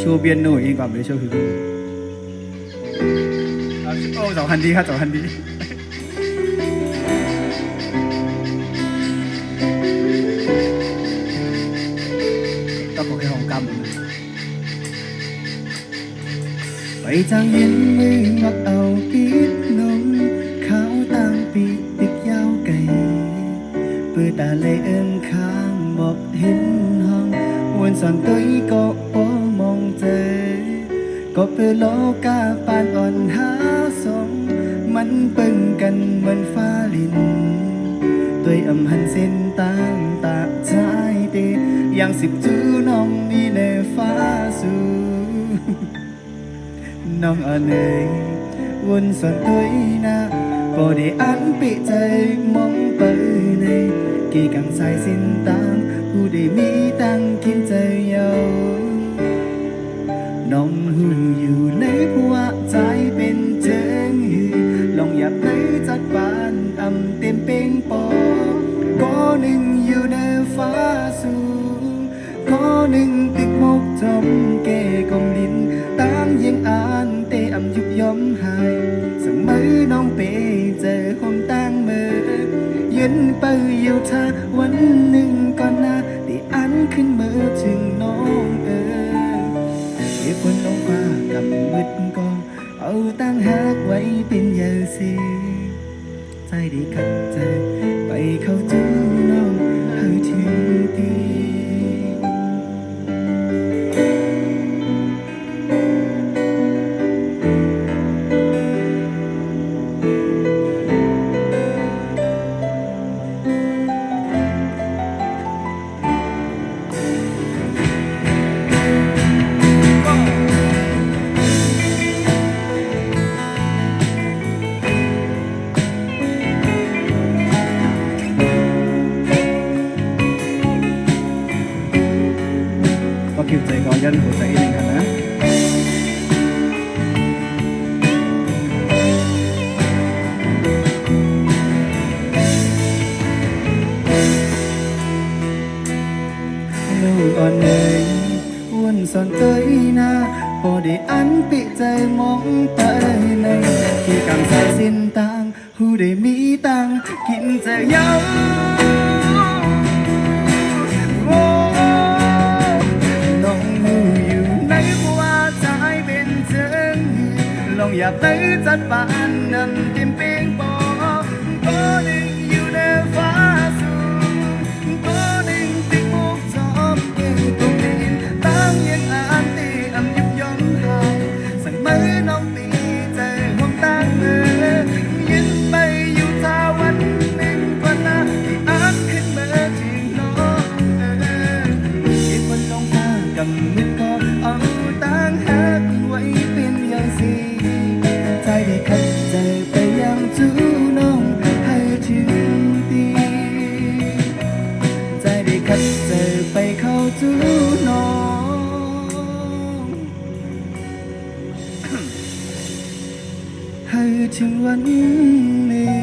โชว์เปียโนเองก่อนไปโชว์คือโอ้2,000ดีครับ2,000ดีต้องขอให้หอมกำไปจางเย็นมือมักเอาปิดนมขาวต่างปีติกยาวไก่เปิดตาเลยเอิ้นข้างบอกเห็นห้องวนสอนตัวอีก็บ่มองเจอก็เปิดโลกาปานอ่อนหาสงมันเปิ่งกันเหมือนฟ้าลินตัวอำหันเส้นต่างตาใจเตอย่างสิบจูน้องนี่ในฟ้าสูน้องอ่อนเอ่ยวนสอนตัวอีนะบ่ได้อันปิใจมองไปในกี่กังสายสิ้นต่างผู้ได้มีตังกินใจเยาน้องหูอยู่ในผัวใจเป็นเจิงหือลองหยับในจัดบานอำเต็มเป่งปอก็หนึ่งอยู่ในฟ้าสูงก็หนึ่งติดมกจมเกกลมดินตามยังอ่านเตอำยุบย้อมหายสั่งมือน้องเปเจอคมตั้งมือยืนไปอยู่ท่าวันหนึ่งก่อนหน้าที่อันขึ้นมือถึงน้องเก็บคนลงฟ้ากำมืดก็เอาตั้งหักไว้เป็นยาสีใจได้ขัดใจไปเข้าจูน้องให้ถึงตีคิวใจก่อนยันหัวใจเองกันนะลูกอ่อนเอ่ยวนสอนเตยนะพอได้อันปิใจมองไปในที่กลางสายสิ้นต่างหูได้มีตังกินใจเยาลองอย่าไปจัดปานนั่นเต็มเป่งปอก็หนึ่งอยู่ในฟ้าสูงก็หนึ่งติดมุกจอมเก่งตรงนี้ตั้งยังอ่านตีอำยุบย้อนหายสั่งมือน้องตีใจห่วงตั้งมือยืนไปอยู่ท่าวันหนึ่งกว่าหน้าที่อ่านขึ้นมาถึงน้องที่คนลงฟ้ากำมืดก็เอาตั้งหักไว้เป็นอย่างสีใจได้ขัดใจไปยังจูน้องให้ถึงตีใจได้ขัดใจไปเข้าจูน้องให้ถึงวันนี้